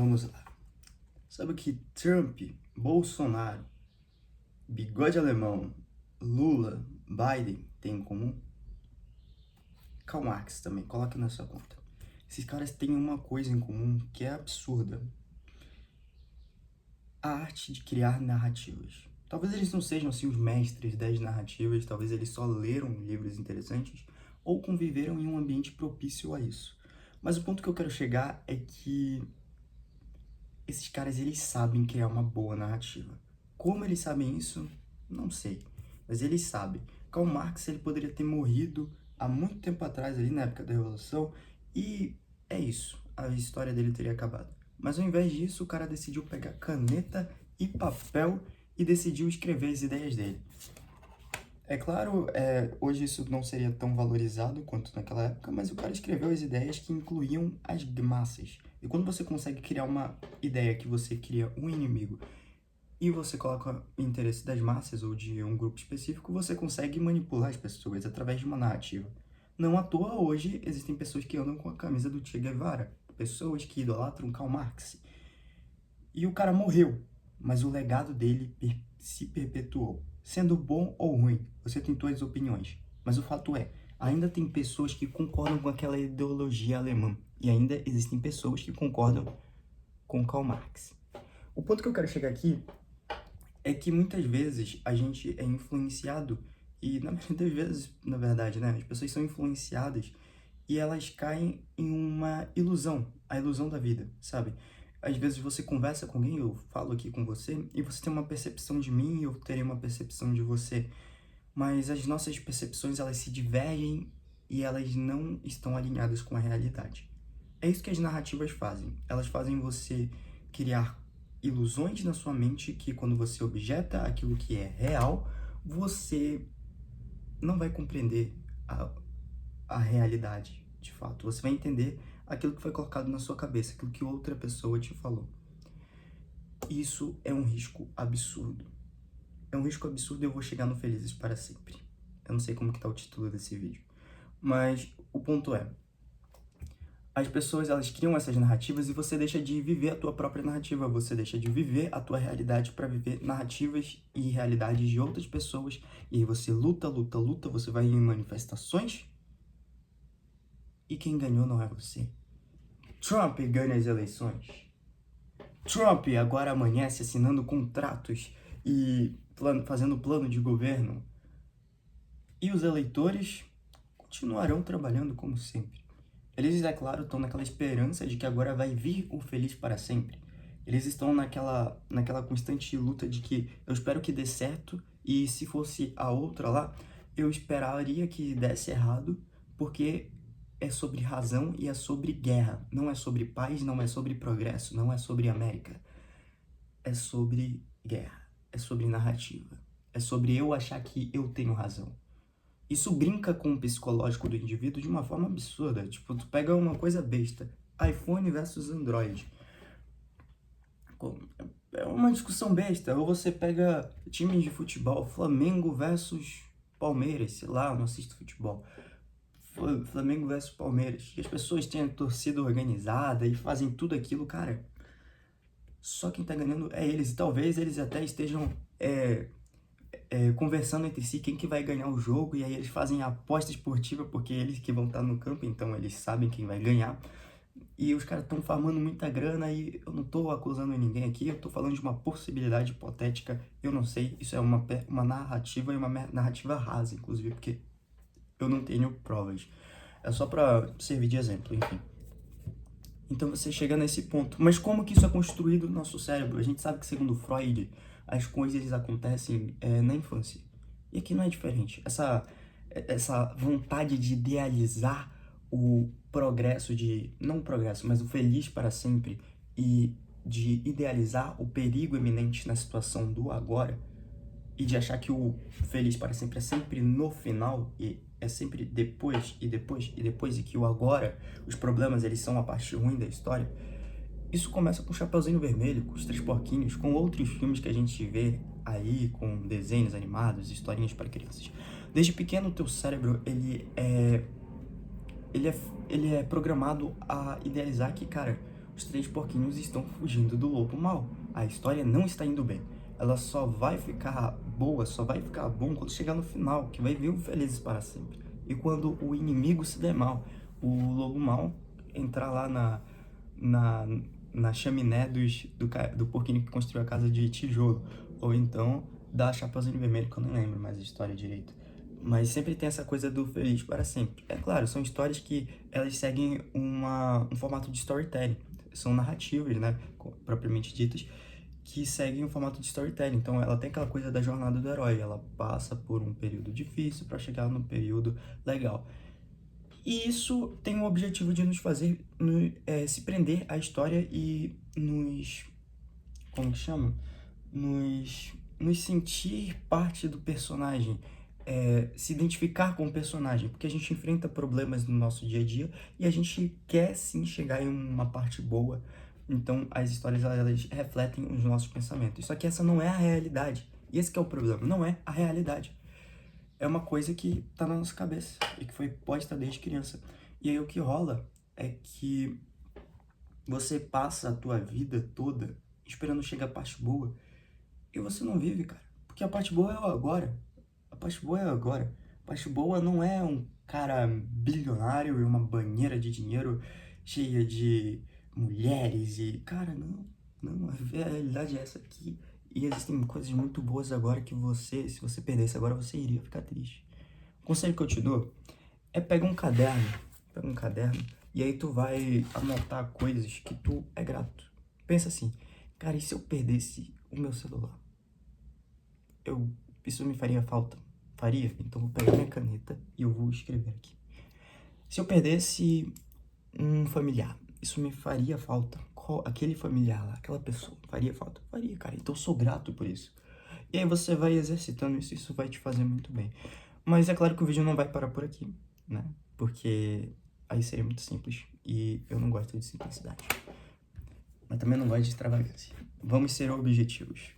Vamos lá. Sabe o que Trump, Bolsonaro, Bigode Alemão, Lula, Biden têm em comum? Karl Marx também, coloque na sua conta. Esses caras têm uma coisa em comum que é absurda. A arte de criar narrativas. Talvez eles não sejam assim os mestres das narrativas, talvez eles só leram livros interessantes ou conviveram em um ambiente propício a isso. Mas o ponto que eu quero chegar é que esses caras, eles sabem criar uma boa narrativa. Como eles sabem isso? Não sei. Mas eles sabem. Karl Marx, ele poderia ter morrido há muito tempo atrás, ali na época da Revolução, e é isso. A história dele teria acabado. Mas ao invés disso, o cara decidiu pegar caneta e papel e decidiu escrever as ideias dele. É claro, hoje isso não seria tão valorizado quanto naquela época, mas o cara escreveu as ideias que incluíam as massas. E quando você consegue criar uma ideia que você cria um inimigo e você coloca o interesse das massas ou de um grupo específico, você consegue manipular as pessoas através de uma narrativa. Não à toa, hoje, existem pessoas que andam com a camisa do Che Guevara, pessoas que idolatram Karl Marx. E o cara morreu, mas o legado dele se perpetuou. Sendo bom ou ruim, você tem suas opiniões. Mas o fato é, ainda tem pessoas que concordam com aquela ideologia alemã. E ainda existem pessoas que concordam com Karl Marx. O ponto que eu quero chegar aqui é que muitas vezes a gente é influenciado, e na maioria das vezes, na verdade, né, as pessoas são influenciadas e elas caem em uma ilusão, a ilusão da vida, sabe? Às vezes você conversa com alguém, eu falo aqui com você, e você tem uma percepção de mim e eu terei uma percepção de você. Mas as nossas percepções, elas se divergem e elas não estão alinhadas com a realidade. É isso que as narrativas fazem. Elas fazem você criar ilusões na sua mente que quando você objeta aquilo que é real, você não vai compreender a realidade, de fato. Você vai entender aquilo que foi colocado na sua cabeça, aquilo que outra pessoa te falou. Isso é um risco absurdo. É um risco absurdo e eu vou chegar no Felizes para Sempre. Eu não sei como que tá o título desse vídeo. Mas o ponto é, as pessoas, elas criam essas narrativas e você deixa de viver a tua própria narrativa. Você deixa de viver a tua realidade para viver narrativas e realidades de outras pessoas. E aí você luta, luta, luta, você vai em manifestações e quem ganhou não é você. Trump ganha as eleições. Trump agora amanhece assinando contratos e fazendo plano de governo. E os eleitores continuarão trabalhando como sempre. Eles, é claro, estão naquela esperança de que agora vai vir o feliz para sempre. Eles estão naquela constante luta de que eu espero que dê certo e se fosse a outra lá, eu esperaria que desse errado, porque é sobre razão e é sobre guerra. Não é sobre paz, não é sobre progresso, não é sobre América. É sobre guerra, é sobre narrativa. É sobre eu achar que eu tenho razão. Isso brinca com o psicológico do indivíduo de uma forma absurda. Tipo, tu pega uma coisa besta, iPhone versus Android. É uma discussão besta. Ou você pega times de futebol, Flamengo versus Palmeiras, sei lá, eu não assisto futebol. Flamengo versus Palmeiras. E as pessoas têm a torcida organizada e fazem tudo aquilo, cara. Só quem tá ganhando é eles. E talvez eles até estejam conversando entre si quem que vai ganhar o jogo, e aí eles fazem a aposta esportiva, porque eles que vão estar no campo, então eles sabem quem vai ganhar. E os caras estão farmando muita grana e eu não tô acusando ninguém aqui, eu tô falando de uma possibilidade hipotética, eu não sei, isso é uma narrativa e uma narrativa rasa, inclusive, porque eu não tenho provas. É só pra servir de exemplo, enfim. Então você chega nesse ponto. Mas como que isso é construído no nosso cérebro? A gente sabe que, segundo Freud, as coisas acontecem na infância. E aqui não é diferente. Essa vontade de idealizar o progresso, não o progresso, mas o feliz para sempre, e de idealizar o perigo iminente na situação do agora, e de achar que o feliz para sempre é sempre no final, e é sempre depois, e depois, e depois, e que o agora, os problemas, eles são a parte ruim da história. Isso começa com o Chapeuzinho Vermelho, com os Três Porquinhos, com outros filmes que a gente vê aí, com desenhos animados, historinhas para crianças. Desde pequeno, o teu cérebro, ele é programado a idealizar que, cara, os 3 porquinhos estão fugindo do lobo mau. A história não está indo bem. Ela só vai ficar boa, só vai ficar bom quando chegar no final, que vai vir o Felizes para Sempre. E quando o inimigo se der mal, o lobo mau entrar lá na, na chaminé do porquinho que construiu a casa de tijolo. Ou então da Chapeuzinho Vermelho, que eu não lembro mais a história direito. Mas sempre tem essa coisa do feliz para sempre. É claro, são histórias que elas seguem um formato de storytelling. São narrativas, né, propriamente ditas, que seguem um formato de storytelling. Então ela tem aquela coisa da jornada do herói. Ela passa por um período difícil para chegar num período legal. E isso tem o objetivo de nos fazer se prender à história e nos... como que chama? Nos sentir parte do personagem, se identificar com o personagem, porque a gente enfrenta problemas no nosso dia a dia e a gente quer sim chegar em uma parte boa. Então as histórias elas refletem os nossos pensamentos. Só que essa não é a realidade. E esse que é o problema, não é a realidade. É uma coisa que tá na nossa cabeça e que foi posta desde criança. E aí o que rola é que você passa a tua vida toda esperando chegar a parte boa e você não vive, cara. Porque a parte boa é o agora. A parte boa é o agora. A parte boa não é um cara bilionário e uma banheira de dinheiro cheia de mulheres e... Cara, não. Não, a realidade é essa aqui. E existem coisas muito boas agora que você, se você perdesse agora, você iria ficar triste. O conselho que eu te dou é pega um caderno e aí tu vai anotar coisas que tu é grato. Pensa assim, cara, e se eu perdesse o meu celular? Isso me faria falta? Faria? Então vou pegar minha caneta e eu vou escrever aqui. Se eu perdesse um familiar, isso me faria falta? Aquele familiar lá, aquela pessoa, faria falta? Faria, cara. Então eu sou grato por isso. E aí você vai exercitando isso, isso vai te fazer muito bem. Mas é claro que o vídeo não vai parar por aqui, né? Porque aí seria muito simples e eu não gosto de simplicidade. Mas também não gosto de extravagância. Vamos ser objetivos.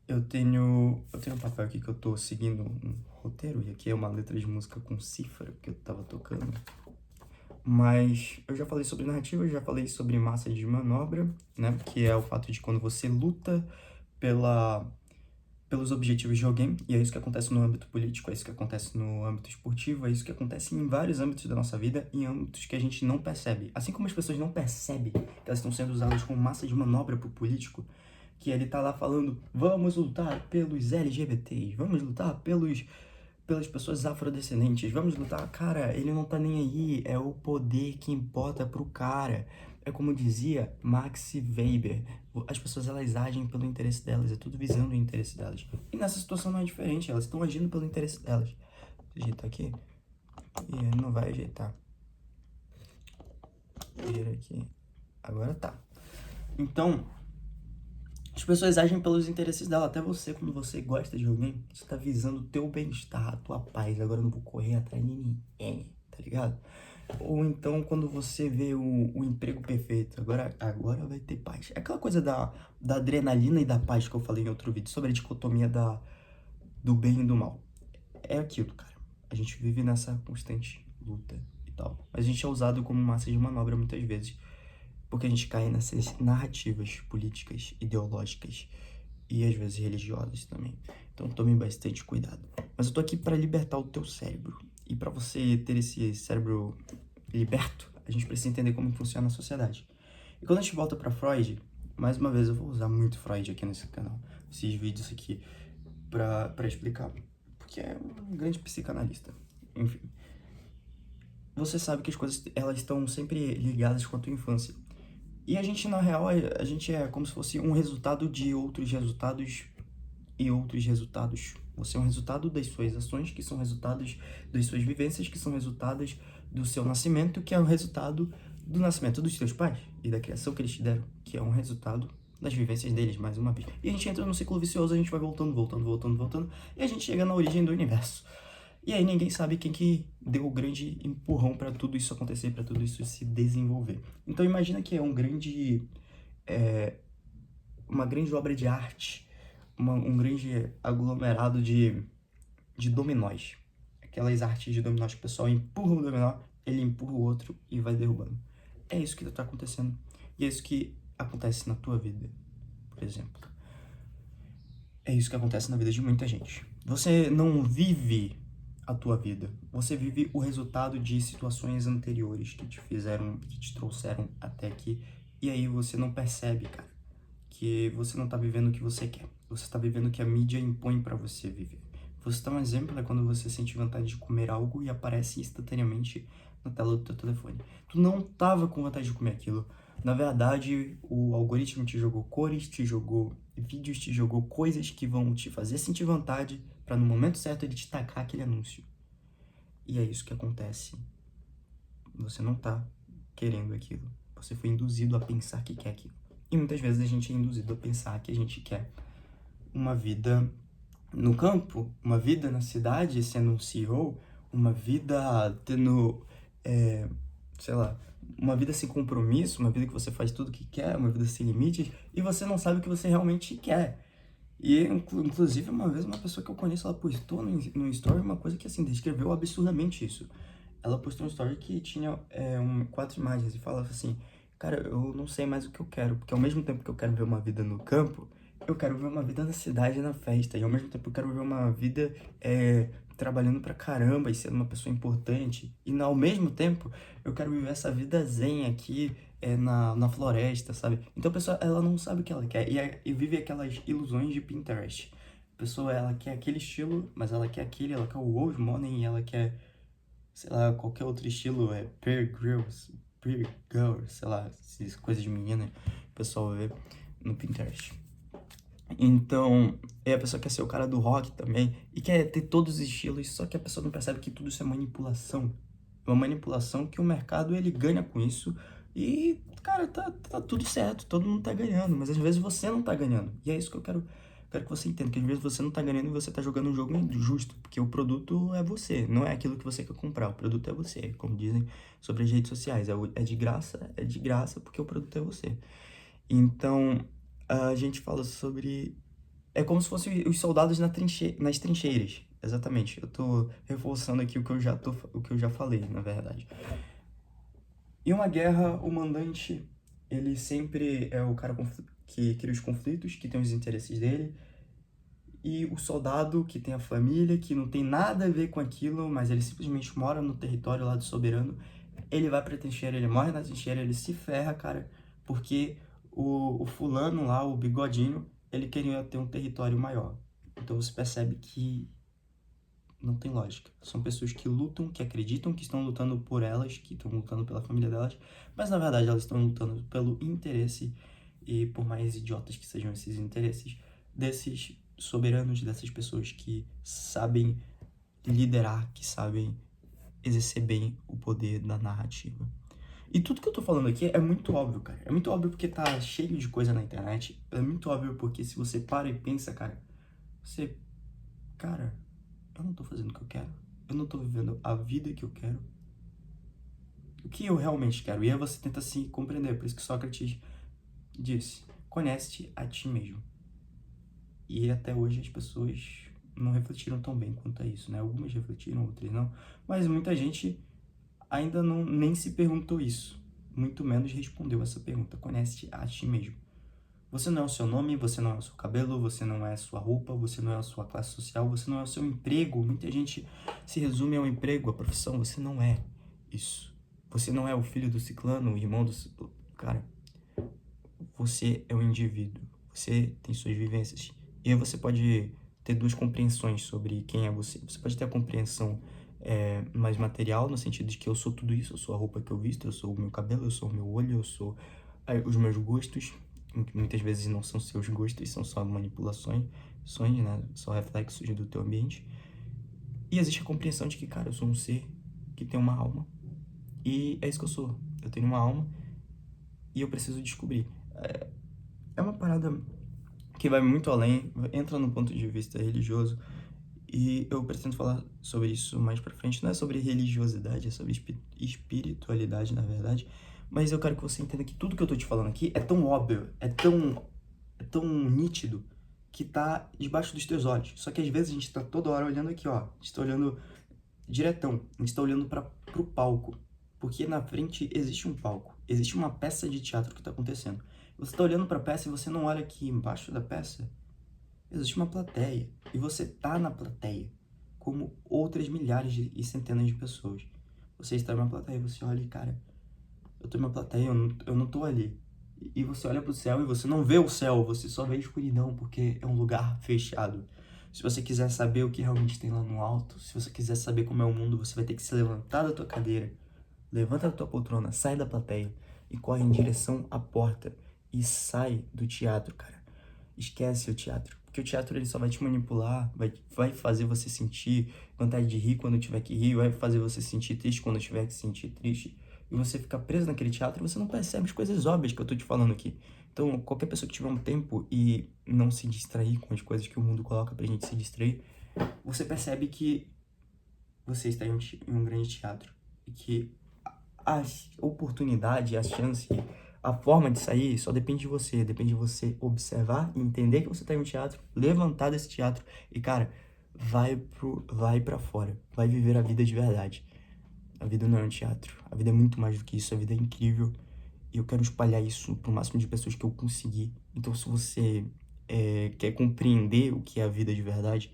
Eu tenho um papel aqui que eu tô seguindo um roteiro, e aqui é uma letra de música com cifra que eu tava tocando. Mas eu já falei sobre narrativa, eu já falei sobre massa de manobra, né? Que é o fato de quando você luta pelos objetivos de alguém, e é isso que acontece no âmbito político, é isso que acontece no âmbito esportivo, é isso que acontece em vários âmbitos da nossa vida, em âmbitos que a gente não percebe. Assim como as pessoas não percebem que elas estão sendo usadas como massa de manobra pro político, que ele tá lá falando, vamos lutar pelos LGBTs, vamos lutar pelas pessoas afrodescendentes, vamos lutar. Cara, ele não tá nem aí, é o poder que importa pro cara. É como dizia Max Weber, as pessoas elas agem pelo interesse delas, é tudo visando o interesse delas. E nessa situação não é diferente, elas estão agindo pelo interesse delas. Vou ajeitar aqui, e não vai ajeitar. Vira aqui, agora tá. Então, as pessoas agem pelos interesses dela, até você, quando você gosta de alguém, você tá visando o teu bem-estar, a tua paz, agora eu não vou correr atrás de ninguém, tá ligado? Ou então, quando você vê o emprego perfeito, agora vai ter paz. É aquela coisa da adrenalina e da paz que eu falei em outro vídeo, sobre a dicotomia do bem e do mal. É aquilo, cara. A gente vive nessa constante luta e tal. Mas a gente é usado como massa de manobra muitas vezes, porque a gente cai nessas narrativas políticas, ideológicas e às vezes religiosas também. Então tome bastante cuidado. Mas eu tô aqui para libertar o teu cérebro. E para você ter esse cérebro liberto, a gente precisa entender como funciona a sociedade. E quando a gente volta para Freud, mais uma vez eu vou usar muito Freud aqui nesse canal, esses vídeos aqui, para explicar, porque é um grande psicanalista. Enfim, você sabe que as coisas elas estão sempre ligadas com a tua infância. E a gente, na real, a gente é como se fosse um resultado de outros resultados e outros resultados. Você é um resultado das suas ações, que são resultados das suas vivências, que são resultados do seu nascimento, que é o resultado do nascimento dos teus pais e da criação que eles te deram, que é um resultado das vivências deles, mais uma vez. E a gente entra num ciclo vicioso, a gente vai voltando, e a gente chega na origem do universo. E aí ninguém sabe quem que deu o grande empurrão para tudo isso acontecer, para tudo isso se desenvolver. Então imagina que é uma grande obra de arte, um grande aglomerado de dominós. Aquelas artes de dominós que o pessoal empurra o dominó, ele empurra o outro e vai derrubando. É isso que tá acontecendo. E é isso que acontece na tua vida, por exemplo. É isso que acontece na vida de muita gente. Você não vive a tua vida, você vive o resultado de situações anteriores que te fizeram, que te trouxeram até aqui, e aí você não percebe, cara, que você não tá vivendo o que você quer. Você tá vivendo o que a mídia impõe pra você viver. Você tá um exemplo é quando você sente vontade de comer algo e aparece instantaneamente na tela do teu telefone. Tu não tava com vontade de comer aquilo. Na verdade, o algoritmo te jogou cores, te jogou vídeos, te jogou coisas que vão te fazer sentir vontade pra no momento certo ele te tacar aquele anúncio. E é isso que acontece. Você não tá querendo aquilo. Você foi induzido a pensar que quer aquilo. E muitas vezes a gente é induzido a pensar que a gente quer uma vida no campo, uma vida na cidade sendo um CEO, uma vida tendo, sei lá, uma vida sem compromisso, uma vida que você faz tudo o que quer, uma vida sem limites, e você não sabe o que você realmente quer. E, inclusive, uma vez uma pessoa que eu conheço, ela postou no story uma coisa que, assim, descreveu absurdamente isso. Ela postou um story que tinha 4 imagens e falava assim, cara, eu não sei mais o que eu quero, porque ao mesmo tempo que eu quero ver uma vida no campo, eu quero ver uma vida na cidade, na festa, e ao mesmo tempo eu quero ver uma vida trabalhando pra caramba e sendo uma pessoa importante, e ao mesmo tempo eu quero viver essa vida zen aqui, na floresta, sabe? Então a pessoa, ela não sabe o que ela quer, e vive aquelas ilusões de Pinterest. A pessoa, ela quer aquele estilo, mas ela quer aquele, ela quer o old money, e ela quer, sei lá, qualquer outro estilo, Peer Girls, sei lá, essas coisas de menina, o pessoal vê no Pinterest. Então, a pessoa quer ser o cara do rock também, e quer ter todos os estilos, só que a pessoa não percebe que tudo isso é manipulação. É uma manipulação que o mercado, ele ganha com isso, e, cara, tá tudo certo, todo mundo tá ganhando, mas às vezes você não tá ganhando. E é isso que eu quero que você entenda, que às vezes você não tá ganhando e você tá jogando um jogo injusto, porque o produto é você, não é aquilo que você quer comprar, o produto é você, como dizem sobre as redes sociais, é de graça porque o produto é você. Então, a gente fala sobre... É como se fossem os soldados nas trincheiras, exatamente. Eu tô reforçando aqui o que eu já falei, na verdade. Em uma guerra, o mandante, ele sempre é o cara que cria os conflitos, que tem os interesses dele, e o soldado que tem a família, que não tem nada a ver com aquilo, mas ele simplesmente mora no território lá do soberano, ele vai pra trincheira, ele morre na trincheira, ele se ferra, cara, porque o fulano lá, o bigodinho, ele queria ter um território maior. Então você percebe que não tem lógica. São pessoas que lutam, que acreditam que estão lutando por elas, que estão lutando pela família delas, mas na verdade elas estão lutando pelo interesse, e por mais idiotas que sejam esses interesses, desses soberanos, dessas pessoas que sabem liderar, que sabem exercer bem o poder da narrativa. E tudo que eu tô falando aqui é muito óbvio, cara. É muito óbvio porque tá cheio de coisa na internet. É muito óbvio porque se você para e pensa, cara, você... Cara, eu não tô fazendo o que eu quero. Eu não tô vivendo a vida que eu quero. O que eu realmente quero? E aí você tenta se compreender. Por isso que Sócrates disse, conhece-te a ti mesmo. E até hoje as pessoas não refletiram tão bem quanto a isso, né? Algumas refletiram, outras não. Mas muita gente ainda não nem se perguntou isso. Muito menos respondeu essa pergunta. Conhece-te a ti mesmo. Você não é o seu nome, você não é o seu cabelo, você não é a sua roupa, você não é a sua classe social, você não é o seu emprego. Muita gente se resume ao emprego, à profissão. Você não é isso. Você não é o filho do ciclano, o irmão do... Cara, você é um indivíduo. Você tem suas vivências. E aí você pode ter duas compreensões sobre quem é você. Você pode ter a compreensão mais material, no sentido de que eu sou tudo isso, eu sou a roupa que eu visto, eu sou o meu cabelo, eu sou o meu olho, eu sou os meus gostos, que muitas vezes não são seus gostos, são só manipulações, né? Só reflexos do teu ambiente. E existe a compreensão de que, cara, eu sou um ser que tem uma alma, e é isso que eu sou. Eu tenho uma alma, e eu preciso descobrir. É uma parada que vai muito além, entra no ponto de vista religioso, e eu pretendo falar sobre isso mais pra frente. Não é sobre religiosidade, é sobre espiritualidade, na verdade. Mas eu quero que você entenda que tudo que eu tô te falando aqui é tão óbvio, é tão nítido, que tá debaixo dos teus olhos. Só que às vezes a gente tá toda hora olhando aqui, ó. A gente tá olhando diretão, a gente tá olhando pro palco. Porque na frente existe um palco, existe uma peça de teatro que está acontecendo. Você está olhando para a peça e você não olha que embaixo da peça existe uma plateia. E você tá na plateia, como outras milhares e centenas de pessoas. Você está numa plateia e você olha e, cara, eu tô numa plateia, eu não tô ali. E você olha pro céu e você não vê o céu, você só vê escuridão, porque é um lugar fechado. Se você quiser saber o que realmente tem lá no alto, se você quiser saber como é o mundo, você vai ter que se levantar da tua cadeira, levanta da tua poltrona, sai da plateia e corre em direção à porta e sai do teatro, cara. Esquece o teatro, porque o teatro ele só vai te manipular, vai fazer você sentir vontade de rir quando tiver que rir, vai fazer você sentir triste quando tiver que sentir triste. E você fica preso naquele teatro e você não percebe as coisas óbvias que eu tô te falando aqui. Então, qualquer pessoa que tiver um tempo e não se distrair com as coisas que o mundo coloca pra gente se distrair, você percebe que você está em um grande teatro. E que a oportunidade, a chance, a forma de sair só depende de você. Depende de você observar e entender que você está em um teatro, levantar desse teatro e, cara, vai pra fora. Vai viver a vida de verdade. A vida não é um teatro. A vida é muito mais do que isso. A vida é incrível. E eu quero espalhar isso pro máximo de pessoas que eu conseguir. Então, se você quer compreender o que é a vida de verdade,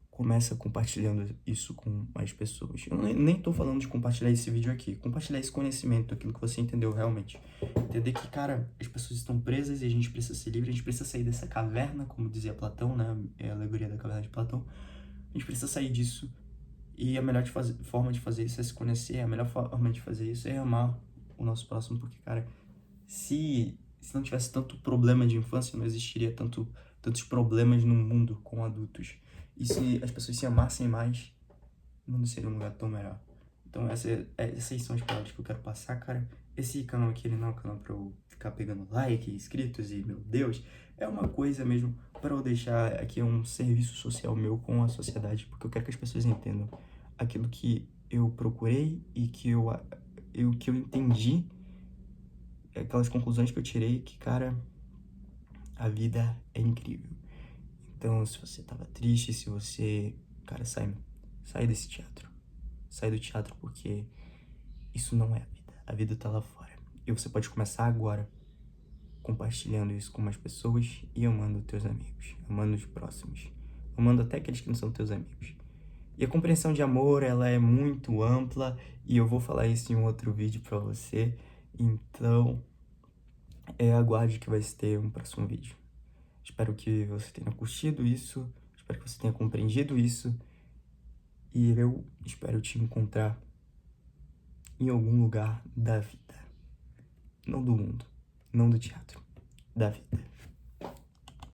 começa compartilhando isso com mais pessoas. Eu nem tô falando de compartilhar esse vídeo aqui, compartilhar esse conhecimento, aquilo que você entendeu realmente. Entender que, cara, as pessoas estão presas e a gente precisa ser livre, a gente precisa sair dessa caverna, como dizia Platão, né? É a alegoria da caverna de Platão. A gente precisa sair disso e a melhor forma de fazer isso é se conhecer, a melhor forma de fazer isso é amar o nosso próximo, porque, cara, se não tivesse tanto problema de infância, não existiria tantos problemas no mundo com adultos. E se as pessoas se amassem mais, o mundo seria um lugar tão melhor. Então essas são as palavras que eu quero passar, cara. Esse canal aqui, ele não é um canal pra eu ficar pegando like, inscritos e, meu Deus, é uma coisa mesmo para eu deixar aqui um serviço social meu com a sociedade, porque eu quero que as pessoas entendam aquilo que eu procurei e que eu entendi, aquelas conclusões que eu tirei, que, cara, a vida é incrível. Então, se você tava triste, se você... Cara, sai desse teatro. Sai do teatro porque isso não é a vida. A vida tá lá fora. E você pode começar agora compartilhando isso com mais pessoas e amando teus amigos, amando os próximos, amando até aqueles que não são teus amigos. E a compreensão de amor, ela é muito ampla e eu vou falar isso em um outro vídeo pra você. Então, aguarde que vai ter um próximo vídeo. Espero que você tenha curtido isso, espero que você tenha compreendido isso e eu espero te encontrar em algum lugar da vida. Não do mundo, não do teatro, da vida.